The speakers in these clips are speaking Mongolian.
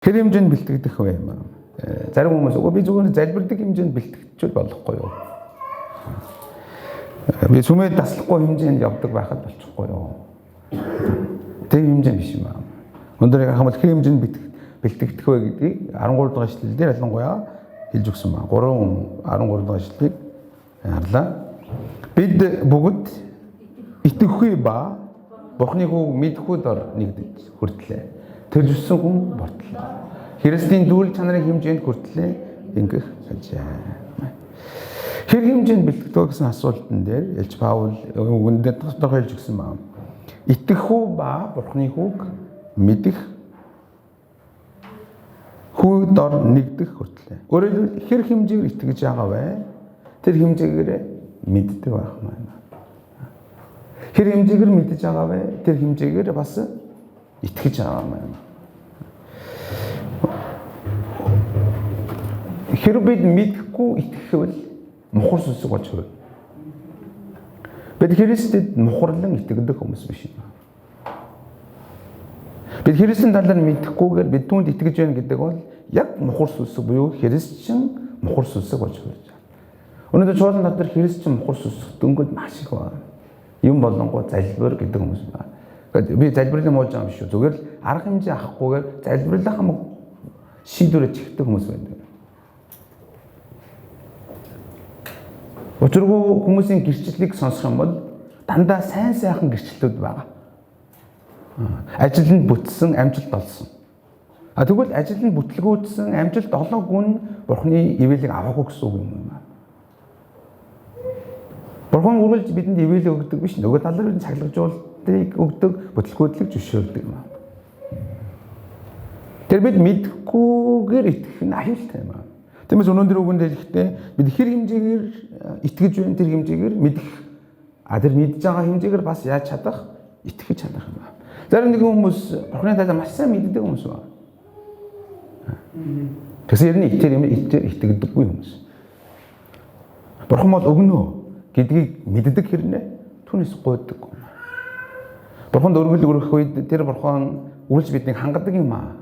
Тэр хэмжээнд бэлтгэдэх вэ юм аа. Зарим хүмүүс би зүгээр залбирдаг хэмжээнд бэлтгэж болохгүй юу? Би сүмээ таслахгүй хэмжээнд явдаг байхад болчихгүй юу? Тэр хэмжээ биш юм аа. Өнөөдөр яг хамт тэр хэмжээнд бэлтгэдэх вэ гэдгийг 13 дахь эшлэлээр ялангуяа хэлж өгсөн байна. 13 дахь эшлэлийг харлаа. Бид бүгд итгэхгүй ба Бурхны хүүг мэдхгүй дор нэгдэж хүртлээ. Төлөвсөн хүн бортлоо. Христийн дүүрэг чанарын хэмжээнд хүртлээ ингэх ажээ. Тэр хэмжээнд бэлтгэдэг гэсэн асуултан дээр Илж Паул үгэндээ тодорхой хэлж өгсөн байна. Итгэх үү ба Бурхны хүүг мэдэх хүү дор нэгдэх хүртлээ. Өөрөөр хэлбэл хэр хэмжээгээр итгэж байгаа вэ? Тэр хэмжээгээр мэддэг байх маань. Хэр хэмжээгээр мэдэж байгаа вэ? Тэр хэмжээгээр бас итгэж байгаа маань. Хэрэг бид мэдхгүй итгэхвэл мухар сүнсэг болж хувь. Бид Христэд мухарлан итгэдэг хүмүүс биш юм. Бид Христийн талаар мэдхгүйгээр бид түүнд итгэж байна гэдэг бол яг мухар сүнсэг буюу христчин мухар сүнсэг болж хувь. Өнөөдөр чуулган дотор христчин мухар сүнсэг дөнгөд маш их байна. Юм болонгоо залбир гэдэг хүмүүс байна. Гэхдээ би залбирлыг муулж байгаа юм шүү. Зүгээр л арга хэмжээ авахгүйгээр залбирлаа хамаг шийдвэрээ чигдэг хүмүүс байна. Учиргүй хүмүүсийн гэрчлэлийг сонсох юм бол дандаа сайн сайхан гэрчлэлүүд байгаа. Ажилд бүтсэн, амжилт олсон. Тэгвэл ажилд бүтлгүүдсэн, амжилт олоогүй нь Бурхны ивэлийг аваагүй гэсэн үг юм байна. Бурхан үргэлж бидэнд ивэлийг өгдөг биш. Нөгөө талаар нь цахилгаажуулалтыг өгдөг, бүтлгүүдлийг зөвшөөрдөг юм. Тэр бид мэдхгүйгээр итгэх нь аюултай юм. Тиймээс өнөөдөр үгэнд хэлэхдээ бид хэр хэмжээгээр итгэж байна, тэр хэмжээгээр мэдэх. Тэр мэдж байгаа хэмжээгээр бас яаж чадах? Итгэж чадах юм байна. Зарим нэгэн хүмүүс Бурхны талаар маш сайн мэддэг хүмүүс байна. Тэгсэн юм итгэдэггүй хүмүүс. Бурхан бол өгнө гэдгийг мэддэг хэрнээ түүнээс гуйдаг. Бурханд өргөл өргөх үед тэр бурхан үргэлж биднийг хангадаг юм аа.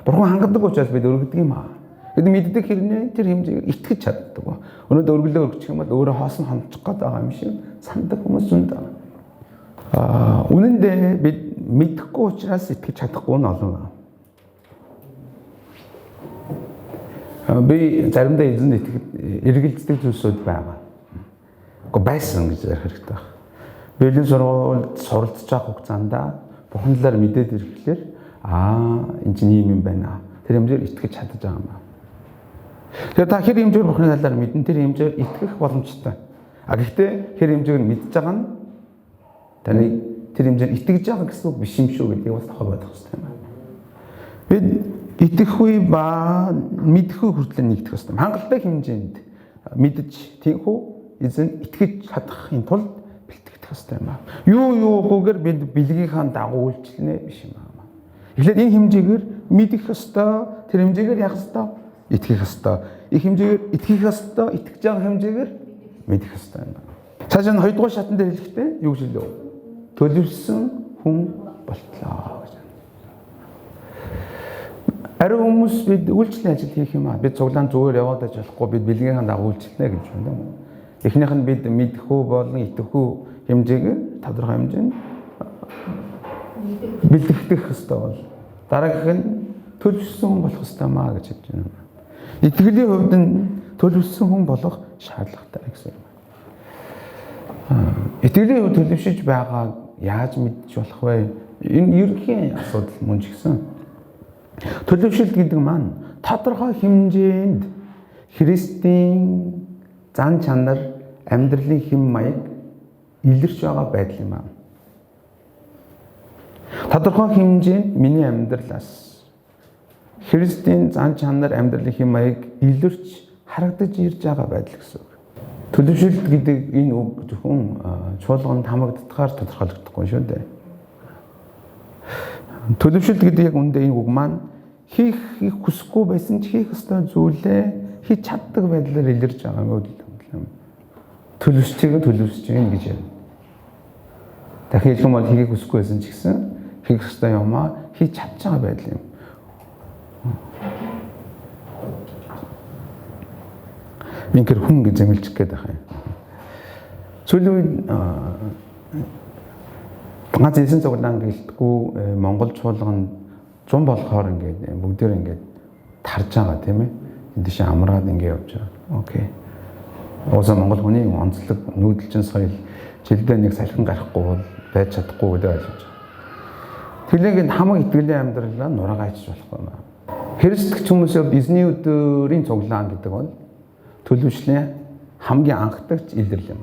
Бурхан хангадаг учраас бид өргөдөг юм аа. Бид мэддэг хэрнээ тэр хэмжээгээр итгэж чаддаг. Өнөөдөр өргөлөө өргөчих юм бол өөрөө хоосон хончих гээд байгаа юм шиг сандаг хүмүүс зөнд байгаа. Үнэн дээр бид мэдэхгүй учраас итгэж чадахгүй нь олон. Би заримдаа эзэнд эргэлздэг зүйлсүүд байгаа. Гэхдээ байсан гэж ярих хэрэгтэй байна. Библийн сургуульд суралцж байгаа хугацаанд Бурхан талаар мэдээд ирэхлээр энэ чинь юм байна. Тэр хэмжээр итгэж чадаж байгаа юм байна. Тэгэхээр та хэр хэмжээр Бурханы талаар мэдэн тэр хэмжээр итгэх боломжтой. Гэхдээ хэр хэмжээр мэдж байгаа нь таны тэр хэмжээр итгэж байгаа гэсэн үг биш юм шүү гэдгийг бас тохиол бодох хэрэгтэй юм байна. Бид итгэхгүй ба мэдхгүй хүртэл нэгдэх хэрэгтэй. Хангалттай хэмжээнд мэдж тийхүү эзэн итгэж чадахын тулд бэлтгэх хэрэгтэй юм байна. Юугүйгээр бид бэлгийнхаа дагуу үйлчлэнэ биш юм байна. Эхлээд энэ хэмжээгээр мэдэх ёстой, тэр хэмжээгээр яах ёстой? Итгэх ёстой. Их хэмжээгээр итгэх ёстой, итгэж байгаа хэмжээгээр мэдэх ёстой юм байна. Цаашаа 2 дугаар шатан дээр хэлэхдээ юу гэж хэлв? Төлөвсөн хүн болтлоо гэж. Ари хүмүүс бид үйлчлэлийн ажил хийх юм аа. Бид цуглаан зүгээр яваад аж болохгүй бид бэлгийнхаа дагуу үйлчлэнэ гэж байна. Эхнийх нь бид мэдхүү болон итгэхүү хэмжээгээр тодорхой хэмжээнд бэлтгэх ёстой бол дараагийнх нь төлөвсөн хүн болох ёстой маа гэж хэлж байна. Итгэлийн хувьд нь төлөвсөн хүн болох шаардлагатай гэсэн юм. Итгэлийн хувьд төлөвшөж байгааг яаж мэдж болох вэ? Энэ ерөнхий асуудал мөн ч гэсэн. Төлөвшөлт гэдэг маань тодорхой хэмжээнд Христийн зан чанар, амьдралын хэм маяг илэрч байгаа байдал юм аа. Тодорхой хэмжээнд миний амьдралаас Христийн зан чанар, амьдралын хэм маяг илэрч харагдаж ирж байгаа байдал гэсэн үг. Төлөвшөлт гэдэг энэ үг зөвхөн чуулганд хамагддгаар тодорхойлогдохгүй шүү дээ. Төлөвшөлт гэдэг яг үндэ энэ үг маань хийх хүсэхгүй байсан ч хийх ёстой зүйлээ хийж чаддаг байдлаар илэрж байгаа юм. Төлөвшөж байгаа гэж байна. Дахин хэлэх юм бол хийх хүсэхгүй байсан ч гэсэн хийх ёстой юмаа хийж чадж байгаа байдал юм. Минкэр хүн гэж зэмлчих гээд байгаа юм. Сүүлийн ганц эсэн цуглаан гэлтгүй Монгол чуулган 100 болохоор ингээд бүгдээр ингээд тарж байгаа тийм ээ. Энд тийш амраад ингээд явж байгаа. Окей. Уусаа Монгол хүний онцлог нүүдэлчин соёл жилдээ нэг салхин гарахгүй бол байж чадахгүй гэдэг ойлгож байгаа. Тэглээгийн хамаг итгэлийн амьдралаа нураагаач болохгүй юм. Христч хүмүүсээ эзний өдрийн цуглаан гэдэг бол төлөвшлийн хамгийн анхдагч илрэл юм.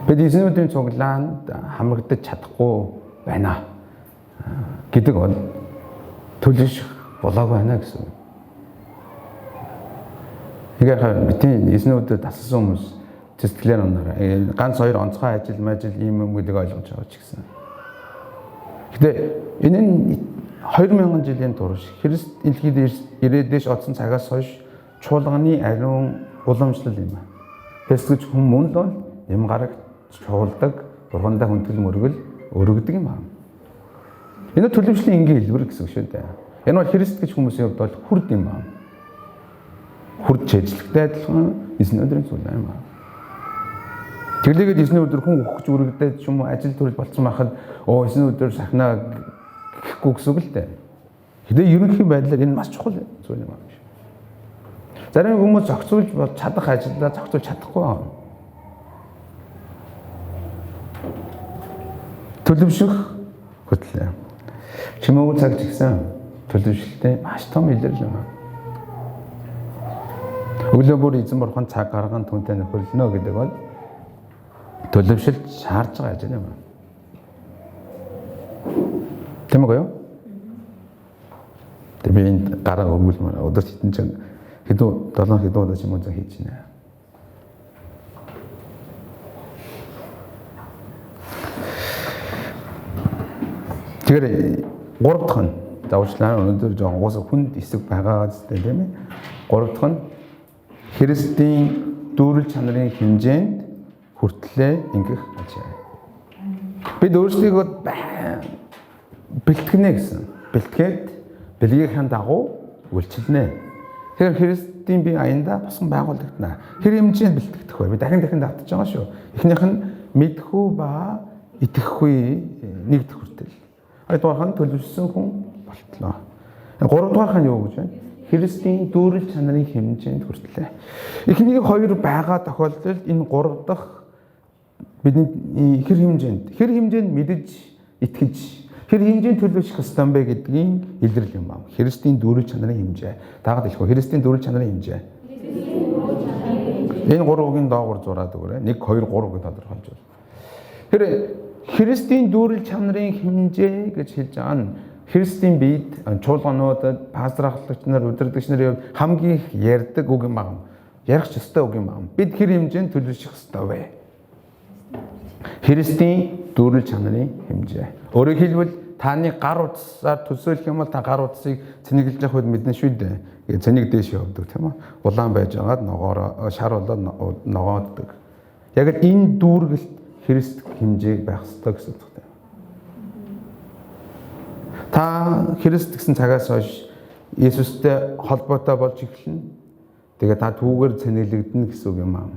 Бид эзний өдрийн цуглаанд хамрагдаж чадахгүй байна гэдэг бол төлөвшөх болоогүй байна гэсэн үг. Тэгэхээр бидний эзний өдөр тассан хүмүүс сэтгэлээр оноор ганц хоёр онцгой ажил ийм юм гэдэг ойлгож байгаа ч гэсэн. Гэтэ энэ нь 2000 жилийн турш Христ дэлхийд ирээдээс одсон цагаас хойш чуулганы ариун уламжлал юм. Христч хүмүүнд бол юм гарагт чуулдаг, Бурхандаа хүндэтгэл мөргөл өргөдөг юм аа. Энэ төлөвшлийн энгийн хэлбэр гэсэн үг шүү дээ. Энэ бол Христ гэж хүмүүсийн хувьд бол хүрд юм аа. Хүрд чэжлэгтэй адилхан эзний өдрийн цуглаан юм аа. Тэглээгээд эзний өдөр хүн өгч үргэлдээд ч юм уу ажил төрөл болцсон байхад эзний өдөр сахнаа гэхгүй гэсэн үг л дээ. Хэдий ерөнхий байдлаар энэ маш чухал зүйл юм аа. Зарим хүмүүс зохицуулж чадах ажлаа зохицуулж чадахгүй байна. Төлөвшөх хөтлөө. Чимээгүй цаг гэсэн төлөвшөлтэй маш том илэрл юм. Өглөө бүр эзэн бурхан цаг гарган түнтэй нөхөрлөнө гэдэг бол төлөвшөлт шаардж байгаа ажил юм. Тэм үгүй юу? Би энэ гараа өргүүлмээр өдөрт хитэн чинь хэдэн 7 хэдэн удаа ч юм уу хийж байна. Тэгэхээр 3 дахь нь заавчлаа өнөөдөр жоохон уусаа хүнд эсэг байгаа гэдэг тийм ээ. 3 дахь нь Христийн дүүрэл чанарын хэмжээнд хүртлээ ингэх ажээ. Бид өөрсдийгөө бэлтгэнэ гэсэн. Бэлтгээд бэлгийнхаа дагуу үйлчилнэ. Тэгэхээр Христийн бие аяндаа босгон байгуулагдана. Тэр хэмжээнд бэлтгэх бай. Би дахин давтаж байгаа шүү. Эхнийх нь мэдхүү ба итгэхгүй нэгдэх хүртэл. Хоёрдугаар нь төлөвшсөн хүн болтлоо. Гуравдугаар нь юу гэж байна? Христийн дүүрэл чанарын хэмжээнд хүртлээ. Эхнийг хоёр байгаа тохиолдолд энэ 3 дахь бидний хэр хэмжээнд мэдэж итгэж хэр хэмжээнд төлөвшөх ёстой бэ гэдгийн илрэл юм аа. Христийн дүүрэл чанарын хэмжээ. Дагаад хэлэх үү? Христийн дүүрэл чанарын хэмжээ. Энэ 3 үгийн доогуур зураад өгөөрэй. 1 2 3 гэж тодорхойлж байна. Тэр Христийн дүүрэл чанарын хэмжээ гэж хэлж байгаа нь Христийн биед чуулгануудад пастор ахлагч нар удирдагч нарын хамгийн их ярьдаг үг юм аа. Ярих ч ёстой үг юм аа. Бид хэр хэмжээнд төлөвшөх ёстой вэ? Христийн дүүрэл чанарын хэмжээ. Өөрөөр хэлбэл таны гар утсаар төсөөлөх юм бол та гар утсыг цэнэглэж явах үед мэднэ шүү дээ. Цэнийг дээш явдаг тийм үү? Улаан байж байгаад ногоороо шар болоод ногооддаг. Яг л энэ дүүргэлт Христ хэмжээг байх ёстой гэсэн үг байна. Та Христ гэсэн цагаас хойш Иесустэй холбоотой болж эхэлнэ. Тэгээ та түүгээр цэнэглэгдэнэ гэсэн үг юм аа.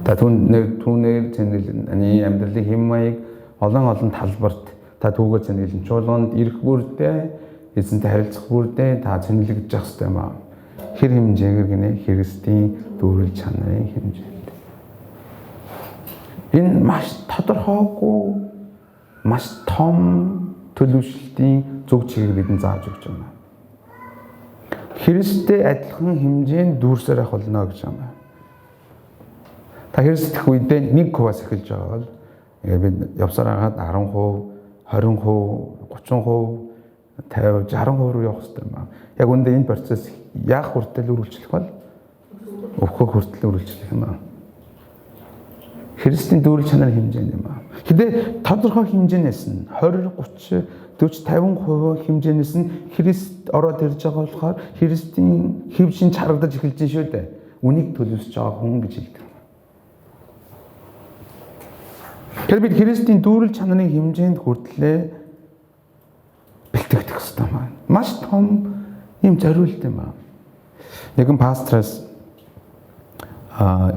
Та түүнээр цэнэглэн амьдралын хэм маяг олон талбарт та түүгээр цэнэглэн чуулганд ирэх бүрдээ эзэнтэй харилцах бүрдээ та цэнэглэгдэж явах хэрэгтэй юм аа. Хэр хэмжээгээр гинэ Христийн дүүрэл чанарын хэмжээ. Энэ маш тодорхойгүй маш том төлөвшлтийн зөв чигийг бидэнд зааж өгч байна. Христтэй адилхан хэмжээнд дүүрсээр авах болно гэж байна. Та Христэх үедээ 1%-аас эхэлж байгаа бол бид явсараагаад 10%, 20%, 30%, 50%, 60% руу явах хэрэгтэй юм байна. Яг үндэ энэ процесс яах хүртэл үргэлжлэх бол өвхөх хүртэл үргэлжлэх юм байна. Христийн дүүрэл чанарын хэмжээнд юм аа. Хэдий тодорхой хэмжээнээс нь 20, 30, 40, 50% хэмжээнээс нь Христ ороод ирж байгаа болохоор Христийн хэв шин чарагдаж эхэлж шүү дээ. Үнийг төлөвсөж байгаа хүн гэж хэлдэг. Тэгэхээр бид Христийн дүүрэл чанарын хэмжээнд хүртлээ бэлтгэх хэрэгтэй байна. Маш том ийм зориулт юм аа. Нэгэн пастраас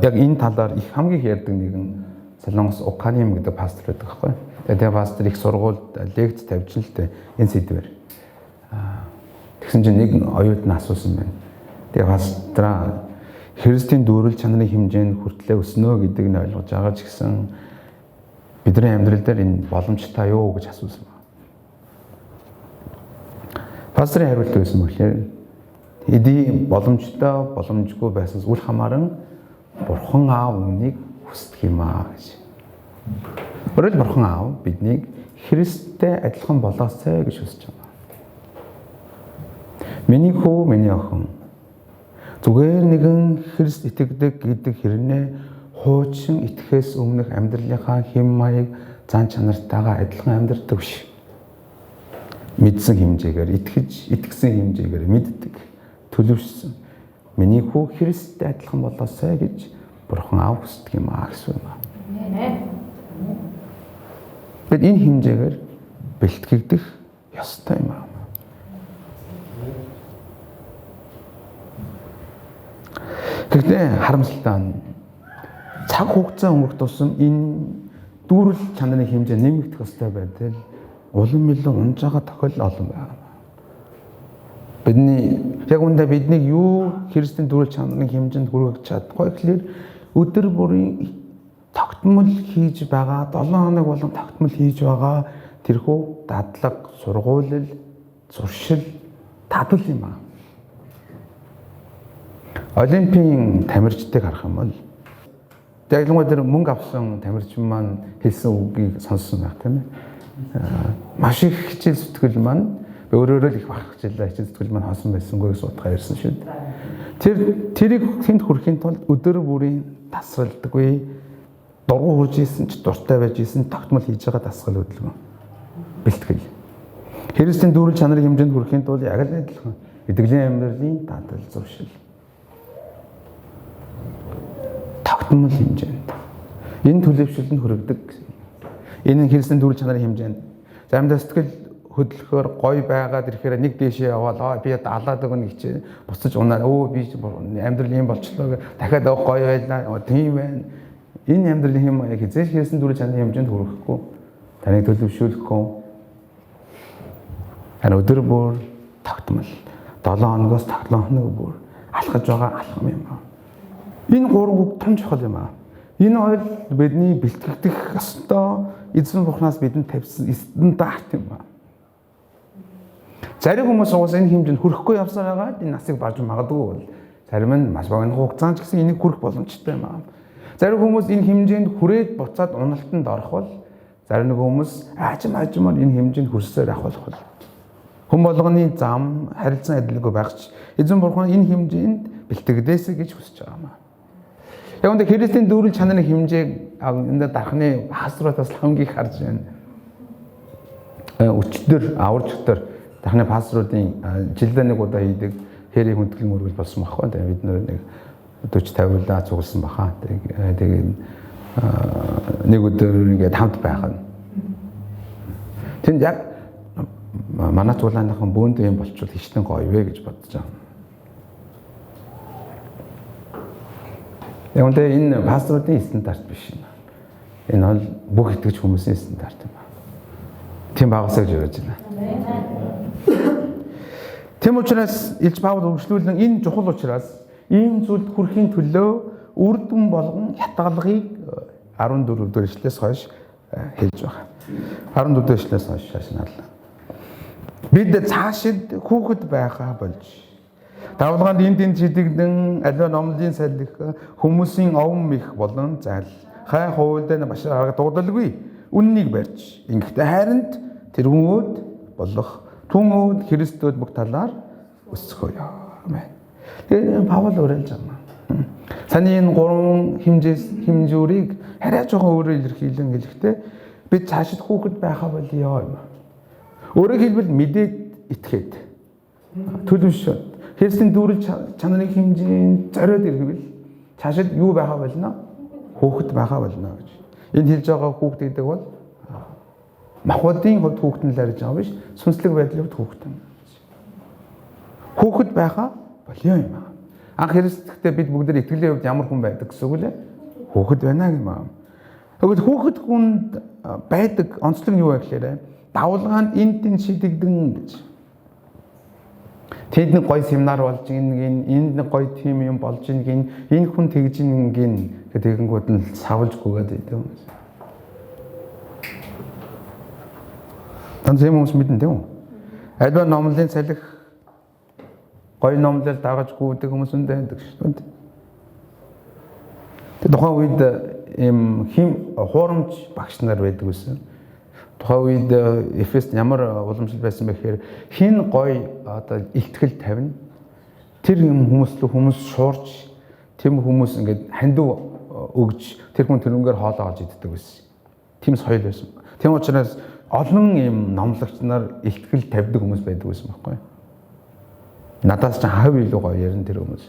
яг энэ талаар их хамгийн их ярьдаг нэгэн Солонгос Уканим гэдэг пастор байдаг байхгүй. Тэгээ пастор их сургуульд лекц тавьж л дээ энэ сэдвээр. Тэгсэн чинь нэг оюут нь асуусан байна. Тэгээ пастраа Христийн дүүрэл чанарын хэмжээнд хүртлээ өснө гэдэг нь ойлгож байгаа ч гэсэн бидний амьдрал дээр энэ боломжтой юу гэж асуусан байна. Пастрын хариулт байсан мөглөө. Эдийн боломжтой боломжгүй байснаас үл хамааран Бурхан Аав үүнийг хүсдэг юм аа гэж. Өөрөөр Бурхан Аав биднийг Христтэй адилхан болоосэй гэж хүсэж байна. Миний хүү, миний охин зүгээр нэгэн Христ итгэдэг гэдэг хэрнээ хуучин итгэхээс өмнөх амьдралынхаа хэм маяг зан чанартайгаа адилхан амьдардаг биш. Мэдсэн хэмжээгээр итгэсэн хэмжээгээр мэддэг, төлөвшсөн. Миний хүү Христтэй адилхан болоосай гэж Бурхан Аав хүсдэг юм аа гэсэн юм. Бид энэ хэмжээгээр бэлтгэгдэх ёстой юм аа. Гэхдээ харамсалтай нь цаг хугацаа өнгөрөх тусам энэ дүүрэл чанарын хэмжээ нэмэгдэх ёстой байдал улам илүү унж байгаа тохиолдол олон байна. Биднийг юу Христийн дүүрэл чанарын хэмжээнд хүргэж чадахгүй гэхлээр өдөр бүрийн тогтмол хийж байгаа 7 хоног болон тогтмол хийж байгаа тэрхүү дадлага, сургуулил, зуршил, тадал юм аа. Олимпийн тамирчдыг харах юм бол ялангуяа тэр мөнгө авсан тамирчин маань хэлсэн үгийг сонссон байх тийм ээ. Маш их хичээл зүтгэл маань өөрөөрөө л их бахарх хичээл зүтгэл маань хоосон байсангүй гэж утгаа ярьсан шүү дээ. Тэрийг тэнд хүрэхийн тулд өдөр бүрийн тасралдаггүй дургу хурж исэн ч дуртай байж исэн тогтмол хийж байгаа дасгал хөдөлгөөн бэлтгэл. Христийн дүүрэл чанарын хэмжээнд хүрэхийн тулд яг л адилхан итгэлийн амьдралын дадал зуршил тогтмол хэмжээнд энэ төлөвшөлтөнд хүрэгдэг. Энэ Христийн дүүрэл чанарын хэмжээнд заримдаа сэтгэл хөдлөхөөр гой байгаад ирэхээр нэг дэшээ яваад би алаад өгнө гэж буцаж унаад би амьдрал юм болчлоо дахиад гой байлаа тийм байна. Энэ амьдралын хэм маяг хизээж Христийн дүүрэл чанарын хэмжээнд хүрэхгүй таныг төлөвшүүлэхгүй өдөр бүр тогтмол 7 хоногоос 7 хоног бүр алхаж байгаа алхам юм аа. Энэ гурван үг том чухал юм аа. Энэ хоёр бидний бэлтгэгдэх ёстой эзэн Бурханаас бидэнд тавьсан стандарт юм аа. Зарим хүмүүс уус энэ хэмжээнд хүрэхгүй явсаар байгаа энэ насыг барж магадгүй бол зарим нь маш богино хугацаанд ч гэсэн энийг хүрэх боломжтой юм аа. Зарим хүмүүс энэ хэмжээнд хүрээд буцаад уналтанд орох бол зарим нэг хүмүүс аажмаар энэ хэмжээнд хүрсээр авах бол хүн болгоны зам харилцан адилгүй байгч эзэн Бурхан энэ хэмжээнд бэлтгэдээсэй гэж хүсэж байгаа юм аа. Яг үүндээ Христийн дүүрэл чанарын хэмжээг энэ дархны пасторуудаас хамгийн их харж байна. Өчтөр аварчдаар дархны пасторуудын жилдээ нэг удаа хийдэг хэрэг хүндэтгэл мөргөл болсон байхгүй. Тэгээ бид нэг 40-50 удаа цугласан баха. Тэгээ нэг өдөр ингээд хамт байхад. Тэнд яг манай цуглааныхан бөөндөө юм болчихвол хичнээн гоё вэ гэж бодож байгаа. Яг үнэндээ энэ пасторуудын стандарт биш юм. Энэ бол бүх итгэж хүмүүсийн стандарт юм. Тийм багасаа гэж явж байна. Тийм учраас Илж Паул үргэлжлүүлэн энэ чухал учраас ийм зүйлд хүрэхийн төлөө үр дүн болгон ятгалгыг 14 дэх эшлээс хойш хэлж байгаа. 14 дэх эшлээс хойш шашнаал. Бид цаашид хүүхэд байхаа болж давлгаанд энд шидэгдэн аливаа номлын салхи хүмүүсийн овн их болон зал хай хуулдаа башир хараг дуудалгүй үннийг барьж ингэхдээ хайранд тэргүүд болох түмүүд Христэд бүх талаар өсгөөё. Амен. Тэгээ Паул уриалж байгаа. Саний энэ гурван хэмжүүрийг хараа жоохон өөрөөр илэрхийлэн хэлэхдээ бид цаашид хүүхэд байхаа болёо юм. Өөрөөр хэлбэл мэдээд итгээд төлөвшөд Христийн дүүрэл чанарын хэмжээнд зориод ирвэл цаашид юу байхаа болно? Хүүхэд байхаа болно гэж. Энд хэлж байгаа хүүхэд гэдэг бол махбодын хувьд хүүхэд нь л ярьж байгаа биш, сүнслэг байдлын хувьд хүүхэд юм. Хүүхэд байхаа болио юм аа. Анх Христэд бид бүгд итгэлийн хувьд ямар хүн байдаг гэсэн үг лээ? Хүүхэд байна юм аа. Тэгвэл хүүхэд хүнд байдаг онцлог нь юу вэ гэхээр давлгаанд энд тэн шидэгдэн гэж. Тэнд нэг гоё семинар болж ийн, энд нэг гоё тим юм болж ийн, энэ хүн тэгж ийн тэгэнгүүт нь савлж гүгээд байдаг юм. Тань тийм хүмүүс мэдэн тийм үү? Альва номлын салхи гоё номлол дагаж гүйдэг хүмүүс үндэ байдаг шүү дээ. Тэг тухайн үед ийм хим хуурамч багш нар байдаг гэсэн. Тухайн үед Эфест ямар уламжлал байсан бэ гэхээр хин гоё одоо илтгэл тавина. Тэр юм хүмүүс шуурч тэм хүмүүс ингээд хандив өгж тэр хүн тэрнгээр хоолоо олж иддэг байсан. Тийм соёл байсан. Тийм учраас олон ийм номлогч нар илтгэл тавьдаг хүмүүс байдаг байсан байхгүй юу? Надаас ч хав илүү гоё ярин тэр хүмүүс.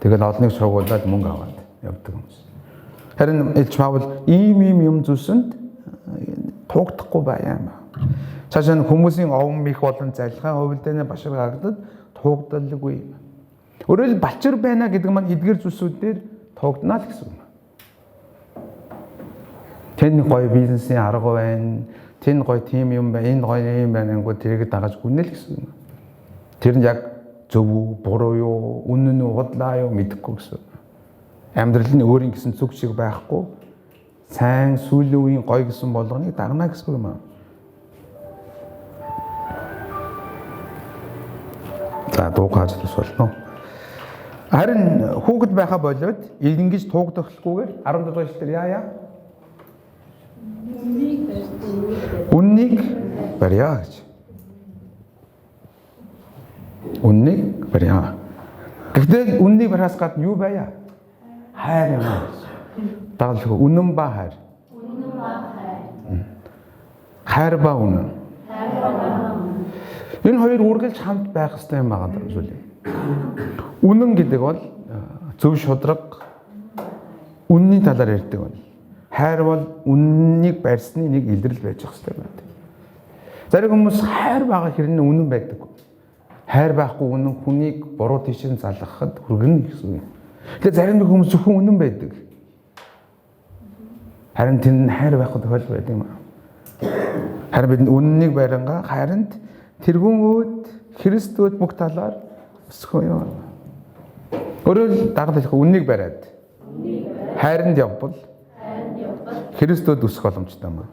Тэгэл олныг шуугуулад мөнгө аваад явдаг хүмүүс. Харин Илч Паул ийм юм зүйлсэнд тугдахгүй байяам. Цаашаа хүмүүсийн овон их болон залхаа хувилдааны баширгагдад тугдалгүй. Өөрөөр хэлбэл балчир байна гэдэг маань эдгэр зүйлсүүдээр тугдана л гэсэн юм. Тэнд гоё бизнесийн арга байна. Тэнд гоё тим юм байна. Энэ гоё юм байна гэнгүүт тэрийг дагаж гүнэ л гэсэн юм. Тэр нь яг зөв үү, буруу юу, үнэн үү, худлаа юу мэдэхгүй гэсэн. Амьдрал нь өөрийн гэсэн зүг шиг байхгүй. Сайн сүүлийн үеийн гоё гэсэн болгоныг дагна гэсэн юм аа. За дуугаж болно. Харин хүүхэд байхаа болоод ингэж тугдахгүйгээр 17 дугаар эшлэлээр яа. Үннийг барья гэж. Үннийг барья. Гэхдээ үннийг барихаас гадна юу байя? Хайр юм аа. Дагалгүй үнэн ба хайр. Үнэн ба хайр. Хайр ба үнэн. Энэ хоёр үргэлж хамт байх хэрэгтэй юм байна зүйл. Үнэн гэдэг бол зөв шудраг үнний талаар ярьдаг байна. Хайр бол үннийг барьсны нэг илрэл байж хэрэгтэй байна. Зарим хүмүүс хайр байгаа хэрнээ үнэн байдаг. Хайр байхгүй үнэн хүнийг буруу тийшээ залгахад хүргэнэ гэсэн юм. Тэгэхээр зарим хүмүүс зөвхөн үнэн байдаг. Харин тэнд хайр байхгүй тохиол байдаг юм аа. Харин бид үннийг баринга хайранд тэргүүн Христэд бүх талаар өсгөө юм. Өөрөөр дагалдах үннийг бариад хайранд явбал Христэд өсөх боломжтой юм аа.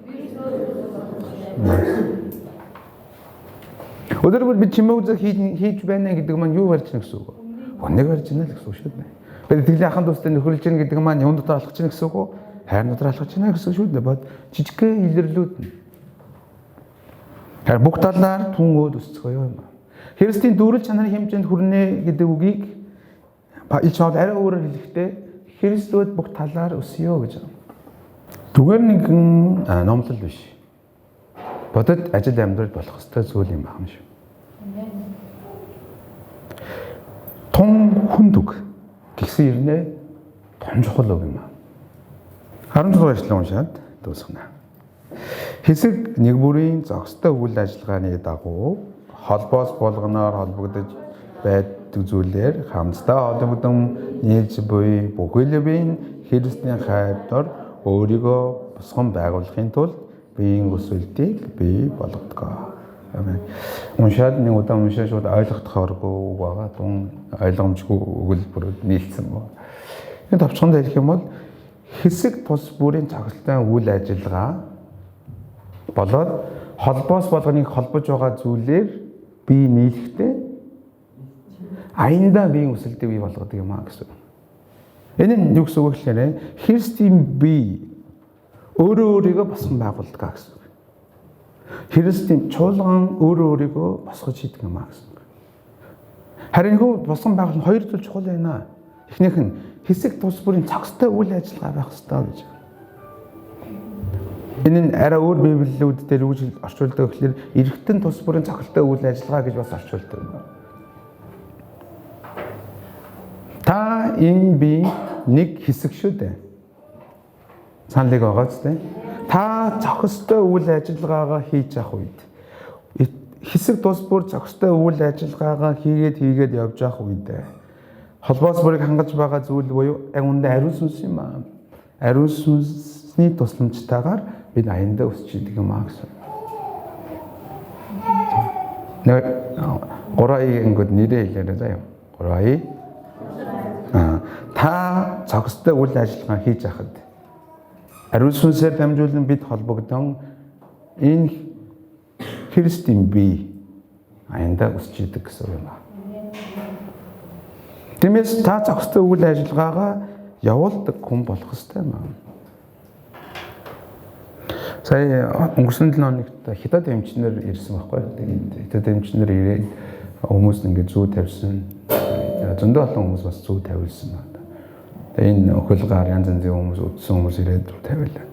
Өөрөөр бид чимээ үзэх хийж байна гэдэг маань юу барьж гэнэ гэсэн үг. Үннийг барьж гэнэ л гэсэн үг шүү дээ. Бид итгэлийн ахын дүүстэй нөхөрлж гэнэ гэдэг маань юунд дотор алхаж гэнэ гэсэн үг үү? Хайр дотор алхаж гэнэ гэсэн шүү дээ. Бод жижигхэн илэрлүүд нь. Тэр бүх талаар түнөөд өсцгөө юм. Христийн дүүрэл чанарын хэмжээнд хүрнэ гэдэг үгийг Илч Паул арай өөрөөр хэлэхдээ Христэд бүх талаар өсөё гэж байна. Зүгээр нэгэн номлол биш. Бодод ажил амьдрал болох ёстой зүйл юм байна шүү. Тун хүндөг гэсэн ирнэ том чухал үг юм. 16 дугаар эшлэл уншаад дуусгана. Хэсэг нэг бүрийн зохистой үйл ажиллагааны дагуу холбоос болгоноор холбогдож байдаг зүйлээр хамтдаа холбогдсон нийлж буй бүхэлдээ Христийн хайраар өөрийгөө босгон байгуулахын тулд биеийн өсөлтийг бий болгодог. Амен. Уншаад нэг удаа уншаад шууд ойлгохдохооргүй байгаа. Тун ойлгомжгүй өгүүлбэрүүд нийлсэн байна. Энэ товчхонд хэлэх юм бол хэсэг тус бүрийн цогцолтой үйл ажиллагаа болоод холбоос болгоныг холбож байгаа зүйлээр бие нийлэхдээ аяндаа биеийн өсөлтийг бий болгодог юм аа гэсэн. Энэ нь юу гэсэн үг гэхээр Христийн бие өөрийгөө босгон байгуулдаг гэсэн. Христийн чуулган өөрийгөө босгож хийдэг юм аа гэсэн. Харин хөө босгон байгуулах хоёр зүйл чухал байна. Эхнийх нь хэсэг тус бүрийн цогцтой үйл ажиллагаа байх ёстой гэж. Энэ нь арай өөр библиуд дээр үгж орчуулдаг гэхэлэр эргэтэн тус бүрийн цогцтой үйл ажиллагаа гэж бас орчуулдаг юм. Та энэ би нэг хэсэг шүү дээ. Саналыг байгаа ч тийм. Та зохистой үйл ажиллагаагаа хийж явах үед хэсэг тус бүр зохистой үйл ажиллагаагаа хийгээд явж явах үедээ холбоос бүрийг хангаж байгаа зүйл буюу яг үүндээ ариун сүнс юм аа. Ариун сүнсний тусламжтайгаар бид аяндаа өсч идэг юм аа гэсэн. Нэг 3 ингод нэрээ хэлээрэй заяа. 3 та зохистой үйл ажиллагаа хийж байхад ариун сүнсээр дамжуулан бид холбогдсон энэ Христийн бие аяндаа өсч идэг гэсэн юм аа. Тиймээс та зохистой үйл ажиллагаагаа явуулдаг хүн болох ёстой юм аа. Сая өнгөрсөн 7 хоногт хятад эмчнэр ирсэн байхгүй. Тэгээд хятад эмчнэр ирээд хүмүүс ингээд зүү тавьсан. Зөндөө олон хүмүүс бас зүү тавьсан байна. Тэгээд энэ хөлгаар янз янзын хүмүүс үдсэн хүмүүс ирээд зүү тавилаа.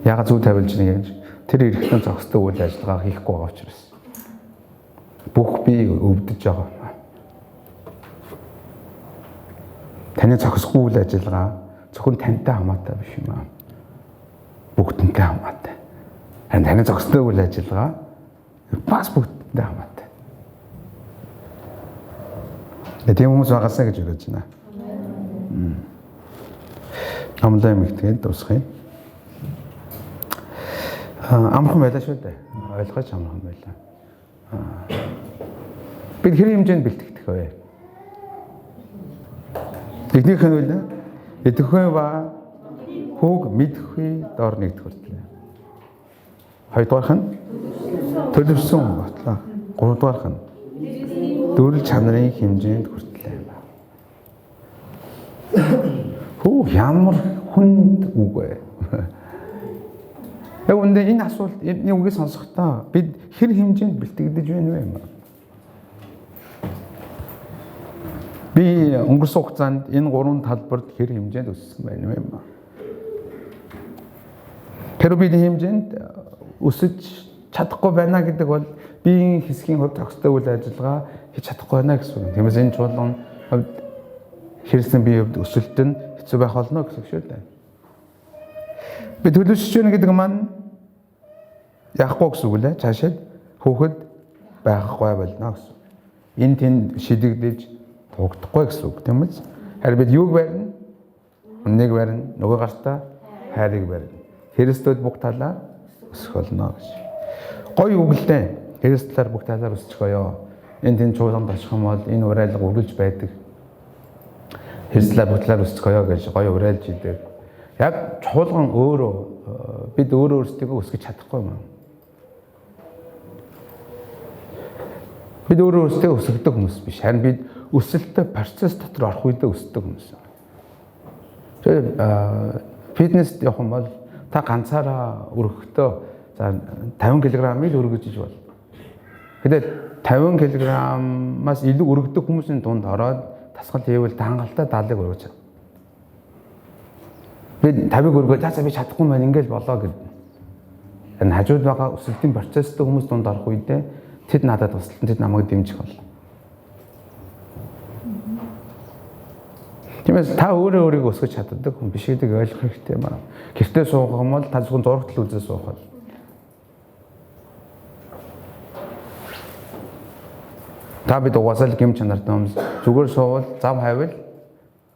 Ягаад зүү тавилж нэг юм тэр эргэтэн зохистой үйл ажиллагаа хийхгүй байгаа учраас бүх бие өвдөж байгаа. Таны зохисгүй үйл ажиллагаа зөвхөн тантай хамаатай биш юм аа. Бүгднтэй хамаатай. Таны зохистой үйл ажиллагаа бас бүгднтэй хамаатай. Тийм хүмүүс байгаасаа гэж бодож байна. Амлаа юм ихтгэл дуусгая. Амархан байлаа шүү дээ. Ойлгож амархан байлаа. Бид хэрэг хэмжээнд бэлтгэдэг вэ? Эхнийх нь үл идэвхтэй ба хүүг мэдхгүй доор нэгдэх хүртлээ. Хоёрдугаарх нь төлөвсөн ботлоо. Гуравдугаарх нь дөрвөл чанарын хэмжээнд хүртлээ. Хөө ямар хүнд үг вэ? Яг үндэ энэ асуулт энэ үгийг сонсохдоо бид хэр хэмжээнд бэлтгэдэж байна вэ юм бэ? Би өнгөрсөн хугацаанд энэ 3 талбарт хэр хэмжээнд өссөн байна вэ юм бэ? Тэр бид хэмжээнд өсөж чадахгүй байна гэдэг бол биеийн хэсгийн хувьд зохистой үйл ажиллагаа хийж чадахгүй байна гэсэн үг. Тиймээс энэ чуулган хувьд Христийн биеийн хувьд өсөлт нь хэцүү байх болно гэсэн үг шүү дээ. Би төлөвшөж байна гэдэг маань яахгүй гэсэн үг лээ. Цаашид хөөхд байхгүй болно гэсэн үг. Энэ тэнд шидэгдэж тугдахгүй гэсэн үг тийм үү? Харин бид юуг барина? Үннийг барина, нөгөө гартаа хайрыг барина. Христэд бүх талаар өсөх болно гэж. Гоё үг л дээ. Христээр бүх талаар өсчих ёо. Энэ тэнд чуулганд очих юм бол энэ урайлга үргэлж байдаг. Христээр бүх талаар өсчих ёо гэж гоё урайлж идэг. Яг чуулган өөрөө бид өөрсдийгөө өсгөж чадахгүй юм. Бид өөрсдөө өсгөдөг хүмүүс биш. Харин бид өсөлттэй процесс дотор орох үедээ өсдөг хүмүүс. Тэгээд фитнест явах юм бол та ганцаараа өргөхдөө за 50 кг-ыг өргөж иж бол. Тэгээд 50 кг-аас илүү өргөдөг хүмүүсийн дунд ороод тасгал хийвэл та хангалттай 70-ыг өргөж чад. Би 50-ыг өргөө за би чадахгүй маань ингээл болоо гэд. Энэ хажууд байгаа өсөлтийн процесстэй хүмүүс дунд орох үедээ тэд надад туслан тэд намайг дэмжих бол. Тиймээс та өөрийгөө өсгөж чаддаг хүн биш гэдгийг ойлгох хэрэгтэй юм аа. Гэртээ суух юм бол та зөвхөн зурагтал үзээ суух бол. Та бид угаасаа л гэм чанартай хүмүүс зүгээр суувал зав хайвал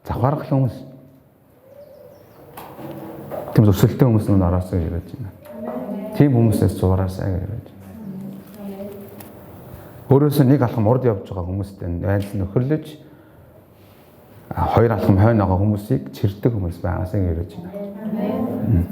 завхааргал хүмүүс. Тийм өсөлттэй хүмүүс нь ороосоо ирээд байна. Тийм хүмүүсээс зураасаа гэж байна. Өөрөөсөө нэг алхам урд явж байгаа хүмүүстэй айлс нөхөрлөж хоёр алхам хойно байгаа хүмүүсийг чирдэг хүмүүс байгаасаа гэж байна.